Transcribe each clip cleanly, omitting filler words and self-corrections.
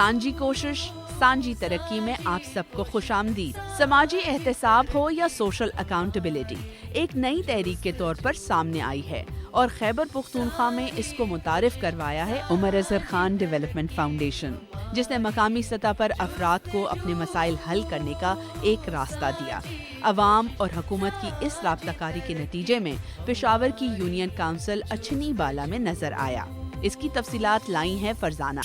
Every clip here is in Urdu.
سانجی کوشش سانجی ترقی میں آپ سب کو خوش آمدید۔ سماجی احتساب ہو یا سوشل اکاؤنٹیبلٹی ایک نئی تحریک کے طور پر سامنے آئی ہے اور خیبر پختونخوا میں اس کو متعارف کروایا ہے عمر اظہر خان ڈیولپمنٹ فاؤنڈیشن، جس نے مقامی سطح پر افراد کو اپنے مسائل حل کرنے کا ایک راستہ دیا۔ عوام اور حکومت کی اس رابطہ کاری کے نتیجے میں پشاور کی یونین کونسل اچھنی بالا میں نظر آیا۔ اس کی تفصیلات لائی ہیں فرزانہ۔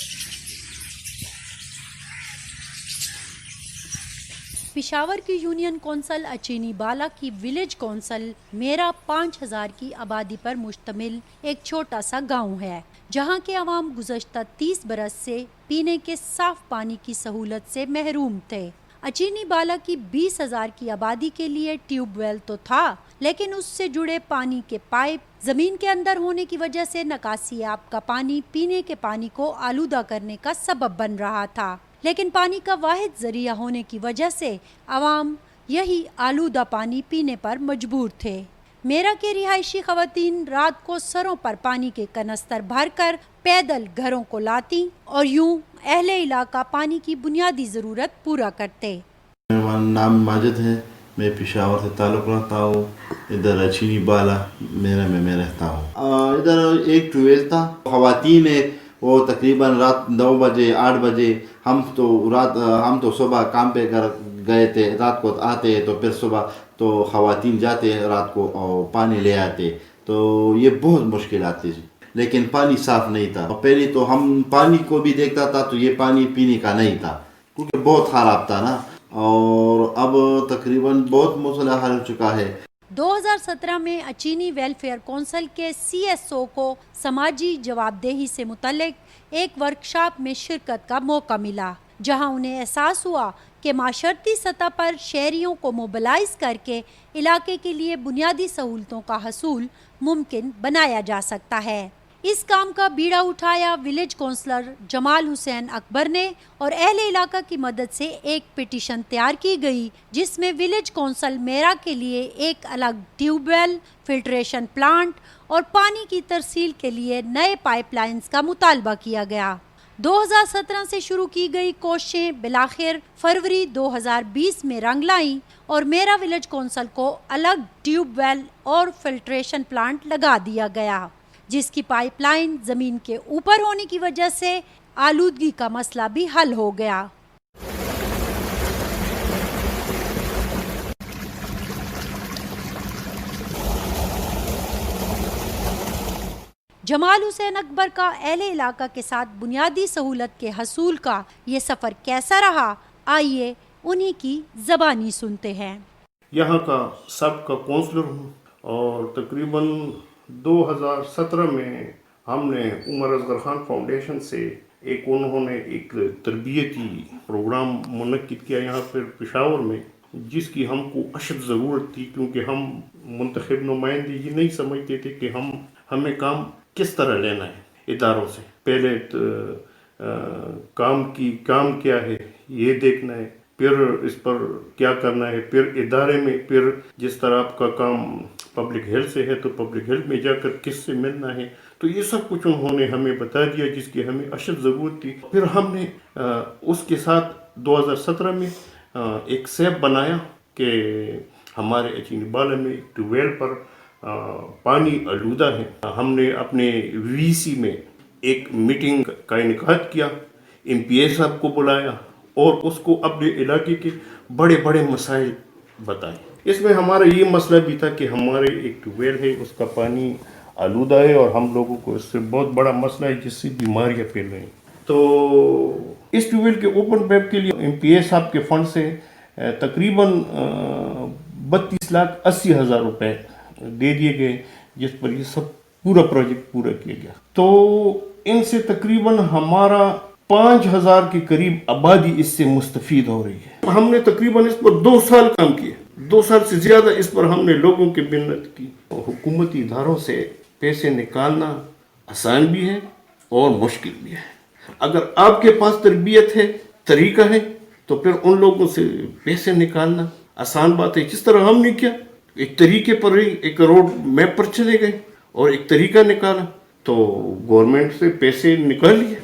پشاور کی یونین کونسل اچینی بالا کی ولیج کونسل میرا 5000 کی آبادی پر مشتمل ایک چھوٹا سا گاؤں ہے، جہاں کے عوام گزشتہ 30 برس سے پینے کے صاف پانی کی سہولت سے محروم تھے۔ اچینی بالا کی 20,000 کی آبادی کے لیے ٹیوب ویل تو تھا، لیکن اس سے جڑے پانی کے پائپ زمین کے اندر ہونے کی وجہ سے نکاسی آب کا پانی پینے کے پانی کو آلودہ کرنے کا سبب بن رہا تھا، لیکن پانی کا واحد ذریعہ ہونے کی وجہ سے عوام یہی آلودہ پانی پینے پر مجبور تھے۔ میرا کے رہائشی خواتین رات کو سروں پر پانی کے کنستر بھر کر پیدل گھروں کو لاتی اور یوں اہل علاقہ پانی کی بنیادی ضرورت پورا کرتے۔ میرا نام ماجد ہے، میں پشاور سے تعلق رکھتا ہوں، ادھر اچینی بالا میرا میں رہتا ہوں۔ ادھر ایک ٹویل تھا، خواتین وہ تقریباً رات 9 بجے 8 بجے ہم تو صبح کام پہ گئے تھے، رات کو آتے تو پھر صبح تو خواتین جاتے رات کو اور پانی لے آتے، تو یہ بہت مشکلات تھی، لیکن پانی صاف نہیں تھا۔ پہلے تو ہم پانی کو بھی دیکھتا تھا تو یہ پانی پینے کا نہیں تھا کیونکہ بہت خراب تھا نا، اور اب تقریباً بہت مسئلہ حل ہو چکا ہے۔ 2017 میں اچینی ویلفیئر کونسل کے CSO کو سماجی جواب دہی سے متعلق ایک ورکشاپ میں شرکت کا موقع ملا، جہاں انہیں احساس ہوا کہ معاشرتی سطح پر شہریوں کو موبلائز کر کے علاقے کے لیے بنیادی سہولتوں کا حصول ممکن بنایا جا سکتا ہے۔ اس کام کا بیڑا اٹھایا ولیج کونسلر جمال حسین اکبر نے، اور اہل علاقہ کی مدد سے ایک پٹیشن تیار کی گئی جس میں ولیج کونسل میرا کے لیے ایک الگ ٹیوب ویل، فلٹریشن پلانٹ اور پانی کی ترسیل کے لیے نئے پائپ لائنز کا مطالبہ کیا گیا۔ 2017 سے شروع کی گئی کوششیں بالآخر فروری 2020 میں رنگ لائیں اور میرا ولیج کونسل کو الگ ٹیوب ویل اور فلٹریشن پلانٹ لگا دیا گیا، جس کی پائپ لائن زمین کے اوپر ہونے کی وجہ سے آلودگی کا مسئلہ بھی حل ہو گیا۔ جمال حسین اکبر کا اہل علاقہ کے ساتھ بنیادی سہولت کے حصول کا یہ سفر کیسا رہا، آئیے انہی کی زبانی سنتے ہیں۔ یہاں کا سب کا کونسلر ہوں، اور تقریباً 2017 میں ہم نے عمر اصغر خان فاؤنڈیشن سے انہوں نے ایک تربیتی پروگرام منعقد کیا یہاں پر پشاور میں، جس کی ہم کو اشد ضرورت تھی، کیونکہ ہم منتخب نمائندے یہ نہیں سمجھتے تھے کہ ہمیں کام کس طرح لینا ہے اداروں سے۔ پہلے کام کیا ہے یہ دیکھنا ہے، پھر اس پر کیا کرنا ہے، پھر ادارے میں، پھر جس طرح آپ کا کام پبلک ہیلتھ سے ہے تو پبلک ہیلتھ میں جا کر کس سے ملنا ہے، تو یہ سب کچھ انہوں نے ہمیں بتا دیا جس کی ہمیں اشد ضرورت تھی۔ پھر ہم نے اس کے ساتھ 2017 میں ایک سیپ بنایا کہ ہمارے اچینی بالا میں ٹیوب ویل پر پانی آلودہ ہے۔ ہم نے اپنے VC میں ایک میٹنگ کا انعقاد کیا، MPA صاحب کو بلایا اور اس کو اپنے علاقے کے بڑے بڑے مسائل بتائے۔ اس میں ہمارا یہ مسئلہ بھی تھا کہ ہمارے ایک ٹیوب ویل ہے، اس کا پانی آلودہ ہے اور ہم لوگوں کو اس سے بہت بڑا مسئلہ ہے جس سے بیماریاں پھیل رہی ہیں۔ تو اس ٹیوب ویل کے اوپن پیپ کے لیے MPA صاحب کے فنڈ سے تقریباً 32,80,000 روپے دے دیے گئے، جس پر یہ سب پورا پروجیکٹ پورا کیا گیا۔ تو ان سے تقریباً ہمارا 5,000 کے قریب آبادی اس سے مستفید ہو رہی ہے۔ ہم نے تقریباً اس پر 2 سال کام کیا، 2 سال سے زیادہ اس پر ہم نے لوگوں کی محنت کی۔ حکومتی اداروں سے پیسے نکالنا آسان بھی ہے اور مشکل بھی ہے۔ اگر آپ کے پاس تربیت ہے، طریقہ ہے، تو پھر ان لوگوں سے پیسے نکالنا آسان بات ہے۔ جس طرح ہم نے کیا، ایک طریقے پر ہی ایک روڈ میپ پر چلے گئے اور ایک طریقہ نکالا تو گورنمنٹ سے پیسے نکال لیے۔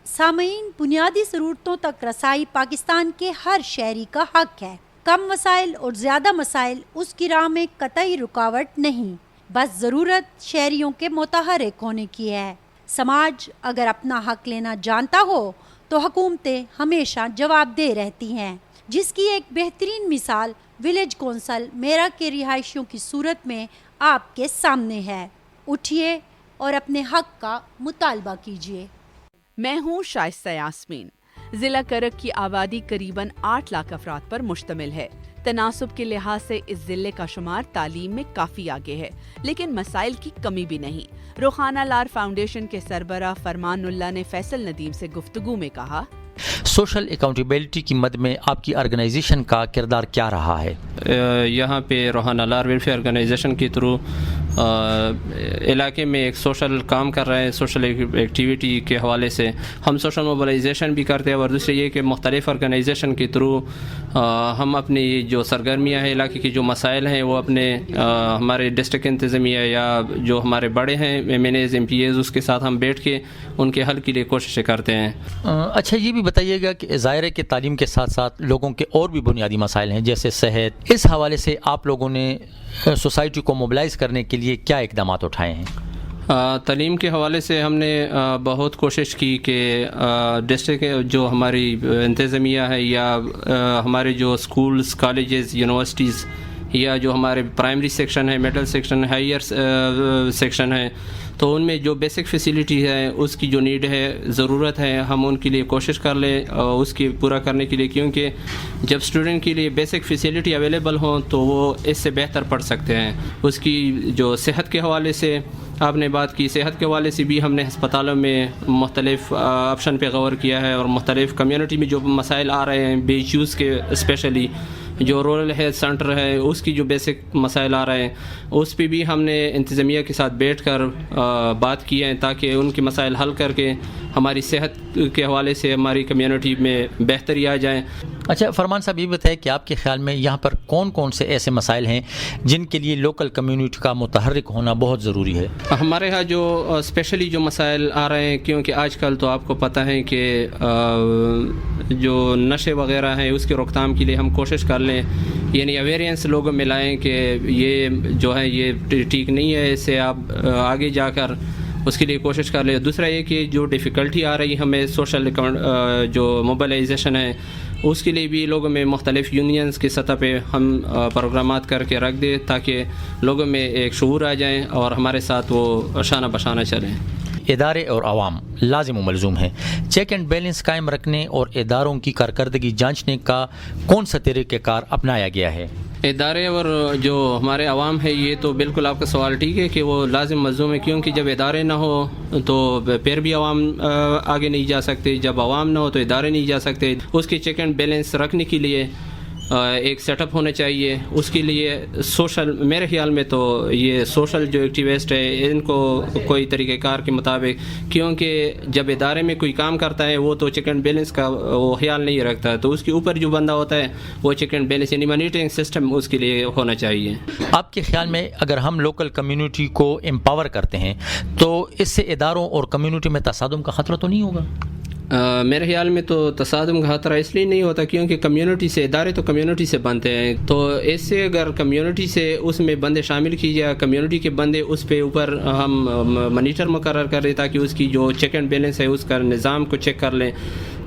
سامعین، بنیادی ضرورتوں تک رسائی پاکستان کے ہر شہری کا حق ہے. کم وسائل اور زیادہ مسائل اس کی راہ میں قطعی رکاوٹ نہیں، بس ضرورت شہریوں کے متحرک ہونے کی ہے. سماج اگر اپنا حق لینا جانتا ہو تو حکومتیں ہمیشہ جواب دہ رہتی ہیں، جس کی ایک بہترین مثال ولیج کونسل میرا کے رہائشیوں کی صورت میں آپ کے سامنے ہے. اٹھیے اور اپنے حق کا مطالبہ کیجیے. میں ہوں شائستہ یاسمین. ضلع کرک کی آبادی قریباً 8 لاکھ افراد پر مشتمل ہے. تناسب کے لحاظ سے اس ضلع کا شمار تعلیم میں کافی آگے ہے، لیکن مسائل کی کمی بھی نہیں. روخانہ لار فاؤنڈیشن کے سربراہ فرمان اللہ نے فیصل ندیم سے گفتگو میں کہا، سوشل اکاؤنٹیبلٹی کی مد میں آپ کی آرگنائزیشن کا کردار کیا رہا ہے؟ یہاں پہ روحانہ لار ویلفیئر آرگنائزیشن کے تھرو علاقے میں ایک سوشل کام کر رہے ہیں. سوشل ایکٹیویٹی کے حوالے سے ہم سوشل موبلائزیشن بھی کرتے ہیں، اور دوسرے یہ کہ مختلف آرگنائزیشن کے تھرو ہم اپنی جو سرگرمیاں ہیں، علاقے کی جو مسائل ہیں، وہ اپنے ہمارے ڈسٹرکٹ انتظامیہ یا جو ہمارے بڑے ہیں M N As, M P As, اس کے ساتھ ہم بیٹھ کے ان کے حل کے لیے کوششیں کرتے ہیں. اچھا، یہ بھی بتائیے گا کہ ظاہر ہے کہ تعلیم کے ساتھ ساتھ لوگوں کے اور بھی بنیادی مسائل ہیں جیسے صحت. اس حوالے سے آپ لوگوں نے سوسائٹی کو موبلائز کرنے کے لیے کیا اقدامات اٹھائے ہیں؟ تعلیم کے حوالے سے ہم نے بہت کوشش کی کہ ڈسٹرکٹ جو ہماری انتظامیہ ہے یا ہمارے جو اسکولز، کالجز، یونیورسٹیز یا جو ہمارے پرائمری سیکشن ہے، مڈل سیکشن، ہائر سیکشن ہے، تو ان میں جو بیسک فیسلٹی ہے، اس کی جو نیڈ ہے، ضرورت ہے، ہم ان کے لیے کوشش کر لیں اس کی پورا کرنے کے لیے. کیونکہ جب اسٹوڈنٹ کے لیے بیسک فیسلٹی اویلیبل ہوں تو وہ اس سے بہتر پڑھ سکتے ہیں. اس کی جو صحت کے حوالے سے آپ نے بات کی، صحت کے حوالے سے بھی ہم نے ہسپتالوں میں مختلف آپشن پہ غور کیا ہے، اور مختلف کمیونٹی میں جو مسائل آ رہے ہیں بے چوز کے، اسپیشلی جو رورل ہیلتھ سینٹر ہے اس کی جو بیسک مسائل آ رہے ہیں، اس پہ بھی ہم نے انتظامیہ کے ساتھ بیٹھ کر بات کی ہے تاکہ ان کے مسائل حل کر کے ہماری صحت کے حوالے سے ہماری کمیونٹی میں بہتری آ جائیں. اچھا فرمان صاحب، یہ بتائیں کہ آپ کے خیال میں یہاں پر کون کون سے ایسے مسائل ہیں جن کے لیے لوکل کمیونٹی کا متحرک ہونا بہت ضروری ہے؟ ہمارے ہاں جو اسپیشلی جو مسائل آ رہے ہیں، کیونکہ آج کل تو آپ کو پتہ ہے کہ جو نشے وغیرہ ہیں اس کی روک تھام کے لیے ہم کوشش کر لیں، یعنی اویئرنس لوگوں میں لائیں کہ یہ جو ہے یہ ٹھیک نہیں ہے، اس سے آپ آگے جا کر اس کے لیے کوشش کر لیں. دوسرا یہ کہ جو ڈیفیکلٹی آ رہی ہمیں سوشل جو موبلائزیشن ہے اس کے لیے بھی لوگوں میں مختلف یونینز کی سطح پہ ہم پروگرامات کر کے رکھ دیں تاکہ لوگوں میں ایک شعور آ جائیں اور ہمارے ساتھ وہ شانہ بشانہ چلیں. ادارے اور عوام لازم و ملزوم ہیں. چیک اینڈ بیلنس قائم رکھنے اور اداروں کی کارکردگی جانچنے کا کون سا طریقہ کار اپنایا گیا ہے؟ ادارے اور جو ہمارے عوام ہے، یہ تو بالکل آپ کا سوال ٹھیک ہے کہ وہ لازم ملزوم ہے، کیونکہ جب ادارے نہ ہو تو پھر بھی عوام آگے نہیں جا سکتے، جب عوام نہ ہو تو ادارے نہیں جا سکتے. اس کی چیک اینڈ بیلنس رکھنے کے لیے ایک سیٹ اپ ہونا چاہیے. اس کے لیے سوشل، میرے خیال میں تو یہ سوشل جو ایکٹیوسٹ ہے ان کو کوئی طریقہ کار کے مطابق، کیونکہ جب ادارے میں کوئی کام کرتا ہے وہ تو چیک اینڈ بیلنس کا وہ خیال نہیں رکھتا، تو اس کے اوپر جو بندہ ہوتا ہے وہ چیک اینڈ بیلنس یعنی مانیٹرنگ سسٹم اس کے لیے ہونا چاہیے. آپ کے خیال میں اگر ہم لوکل کمیونٹی کو امپاور کرتے ہیں تو اس سے اداروں اور کمیونٹی میں تصادم کا خطرہ تو نہیں ہوگا؟ میرے خیال میں تو تصادم کا خطرہ اس لیے نہیں ہوتا کیونکہ کمیونٹی سے، ادارے تو کمیونٹی سے بنتے ہیں، تو اس سے اگر کمیونٹی سے اس میں بندے شامل کی جائے، کمیونٹی کے بندے اس پہ اوپر ہم مانیٹر مقرر کر دیں تاکہ اس کی جو چیک اینڈ بیلنس ہے اس کا نظام کو چیک کر لیں،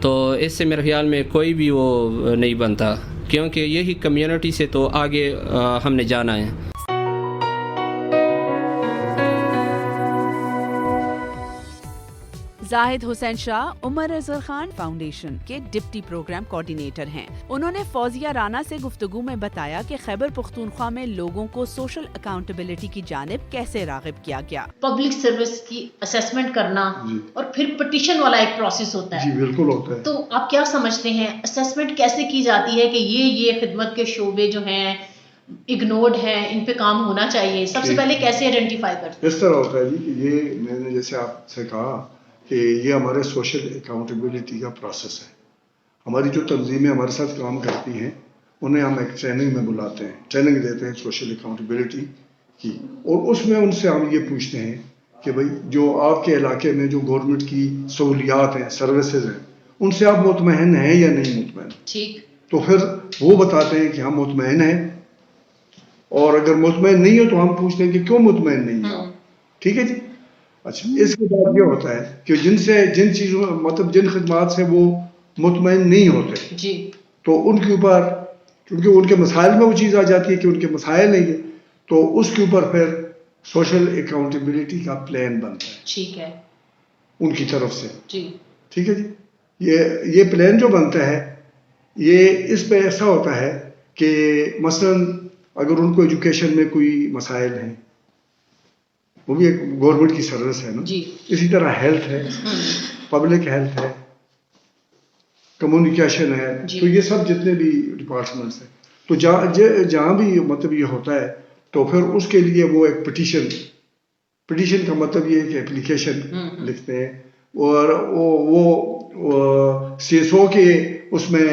تو اس سے میرے خیال میں کوئی بھی وہ نہیں بنتا، کیونکہ یہی کمیونٹی سے تو آگے ہم نے جانا ہے. زاہد حسین شاہ عمر اظہر خان فاؤنڈیشن کے ڈپٹی پروگرام کوارڈینیٹر ہیں. انہوں نے فوزیہ رانا سے گفتگو میں بتایا کہ خیبر پختونخوا میں لوگوں کو سوشل اکاؤنٹیبلٹی کی جانب کیسے راغب کیا گیا. پبلک سروس کی اسیسمنٹ کرنا اور پھر پٹیشن والا ایک پروسیس ہوتا ہے. جی بالکل ہوتا ہے. تو آپ کیا سمجھتے ہیں اسیسمنٹ کیسے کی جاتی ہے کہ یہ خدمت کے شعبے جو ہیں اگنورڈ ہیں، ان پہ کام ہونا چاہیے، سب سے پہلے کیسے آئیڈینٹیفائی کرتے ہیں؟ اس طرح ہوتا ہے جی کہ یہ میں نے جیسے آپ سے کہا کہ یہ ہمارے سوشل اکاؤنٹیبلٹی کا پروسیس ہے. ہماری جو تنظیمیں ہمارے ساتھ کام کرتی ہیں انہیں ہم ایک ٹریننگ میں بلاتے ہیں، ٹریننگ دیتے ہیں سوشل اکاؤنٹیبلٹی کی، اور اس میں ان سے ہم یہ پوچھتے ہیں کہ بھائی جو آپ کے علاقے میں جو گورنمنٹ کی سہولیات ہیں، سروسز ہیں، ان سے آپ مطمئن ہیں یا نہیں مطمئن. ٹھیک. تو پھر وہ بتاتے ہیں کہ ہم مطمئن ہیں، اور اگر مطمئن نہیں ہو تو ہم پوچھتے ہیں کہ کیوں مطمئن نہیں ہے. ٹھیک ہے جی. اچھا، اس کے بعد یہ ہوتا ہے کہ جن چیزوں مطلب جن خدمات سے وہ مطمئن نہیں ہوتے جی، تو ان کے اوپر، کیونکہ ان کے مسائل میں وہ چیز آ جاتی ہے کہ ان کے مسائل نہیں ہے، تو اس کے اوپر پھر سوشل اکاؤنٹیبلٹی کا پلان بنتا ہے. ٹھیک ہے. ان کی طرف سے. جی. ٹھیک ہے جی. یہ پلان جو بنتا ہے، یہ اس پہ ایسا ہوتا ہے کہ مثلا اگر ان کو ایجوکیشن میں کوئی مسائل ہیں، وہ بھی ایک گورنمنٹ کی سروس ہے نا. جی. اسی طرح ہیلتھ ہے، پبلک ہیلتھ ہے، کمیونیکیشن ہے. تو یہ سب جتنے بھی ڈپارٹمنٹس ہیں، تو جہاں بھی مطلب یہ ہوتا ہے تو پھر اس کے لیے وہ ایک پٹیشن کا مطلب یہ ہے کہ اپلیکیشن لکھتے ہیں، اور وہ سی ایس او کے اس میں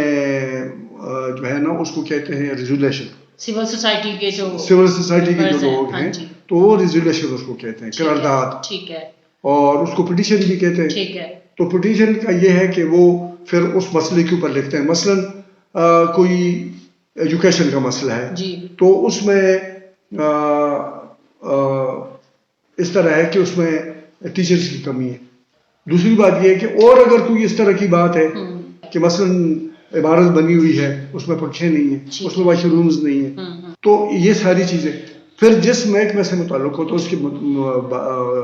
جو ہے نا اس کو کہتے ہیں ریزولیشن. سول سوسائٹی کے جو لوگ ہیں تو وہ ریزولیشن اس کو کہتے ہیں، قرارداد. ٹھیک ہے. اور اس کو پٹیشن بھی کہتے ہیں. ٹھیک ہے. تو پٹیشن کا یہ ہے کہ وہ پھر اس مسئلے کے اوپر لکھتے ہیں. مثلا کوئی ایجوکیشن کا مسئلہ ہے جی، تو اس میں اس طرح ہے کہ اس میں ٹیچرز کی کمی ہے. دوسری بات یہ ہے کہ اور اگر کوئی اس طرح کی بات ہے کہ مثلا عمارت بنی ہوئی ہے، اس میں پنکھے نہیں ہیں، اس میں واش رومز نہیں ہیں، تو یہ ساری چیزیں پھر جس محکمے سے متعلق ہو تو اس کے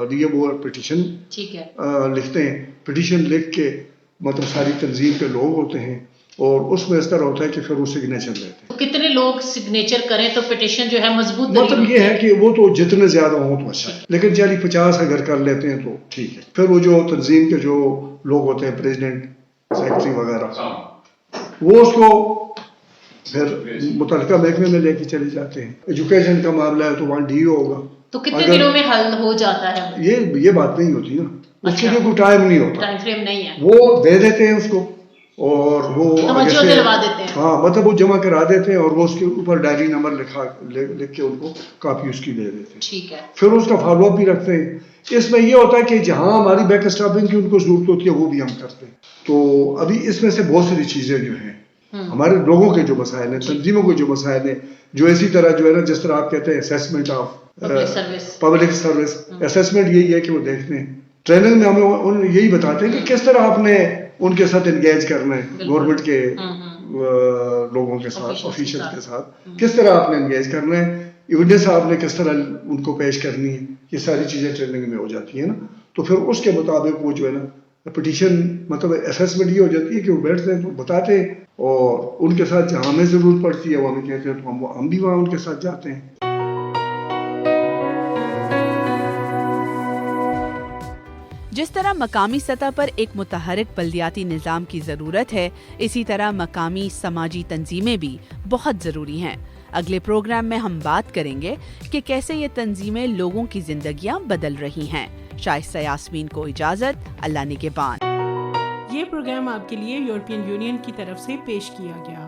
لیے وہ پٹیشن لکھتے ہیں. پٹیشن لکھ کے مطلب ساری تنظیم کے لوگ ہوتے ہیں، اور اس میں اس طرح ہوتا ہے کہ پھر وہ سگنیچر لیتے ہیں. کتنے لوگ سگنیچر کریں تو پٹیشن جو ہے مضبوط؟ مطلب یہ ہے کہ وہ تو جتنے زیادہ ہوں تو اچھا ہے، لیکن 40-50 اگر کر لیتے ہیں تو ٹھیک ہے. پھر وہ جو تنظیم کے جو لوگ ہوتے ہیں، پریزیڈنٹ، سیکرٹری وغیرہ، وہ اس کو پھر متعلقہ محکمے میں لے کے چلے جاتے ہیں. ایجوکیشن کا معاملہ ہے تو وہاں ڈی او ہوگا. تو کتنے دنوں میں حل ہو جاتا ہے؟ یہ بات نہیں ہوتی نا، اس کے لیے کوئی ٹائم نہیں ہوتا، ٹائم فریم نہیں ہے. وہ دے دیتے ہیں اس کو، اور وہ توجہ دلوا دیتے ہیں. ہاں، مطلب وہ جمع کرا دیتے ہیں، اور وہ اس کے اوپر ڈائری نمبر لکھ کے ان کو کاپی اس کی دے دیتے ہیں. ٹھیک ہے. پھر اس کا فالو اپ بھی رکھتے ہیں. اس میں یہ ہوتا ہے کہ جہاں ہماری بیک اسٹافنگ کی ان کو ضرورت ہوتی ہے وہ بھی ہم کرتے ہیں. تو ابھی اس میں سے بہت ساری چیزیں جو ہیں، ہمارے لوگوں کے جو مسائل ہیں، تنظیموں کے جو مسائل ہیں، جو اسی طرح جو ہے نا، جس طرح آپ کہتے ہیں assessment of public service, assessment یہی ہے کہ وہ دیکھتے ہیں. ٹریننگ میں ہمیں یہی بتاتے ہیں کہ کس طرح آپ نے ان کے ساتھ انگیج کرنا ہے، گورنمنٹ کے لوگوں کے ساتھ، آفیشل کے ساتھ کس طرح آپ نے انگیج کرنا ہے، ایویڈنس آپ نے کس طرح ان کو پیش کرنی ہے. یہ ساری چیزیں ٹریننگ میں ہو جاتی ہیں نا. تو پھر اس کے مطابق وہ جو ہے نا پٹیشن مطلب اسیسمنٹ یہ ہو جاتی ہے کہ وہ بیٹھتے ہیں تو بتاتے ہیں، اور ان کے ساتھ جہاں ہمیں ضرورت پڑتی ہے وہ ہمیں کہتے ہیں تو ہم بھی وہاں ان کے ساتھ جاتے ہیں. جس طرح مقامی سطح پر ایک متحرک بلدیاتی نظام کی ضرورت ہے، اسی طرح مقامی سماجی تنظیمیں بھی بہت ضروری ہیں. اگلے پروگرام میں ہم بات کریں گے کہ کیسے یہ تنظیمیں لوگوں کی زندگیاں بدل رہی ہیں. شائستہ یاسمین کو اجازت، اللہ نگہبان. یہ پروگرام آپ کے لیے یورپین یونین کی طرف سے پیش کیا گیا.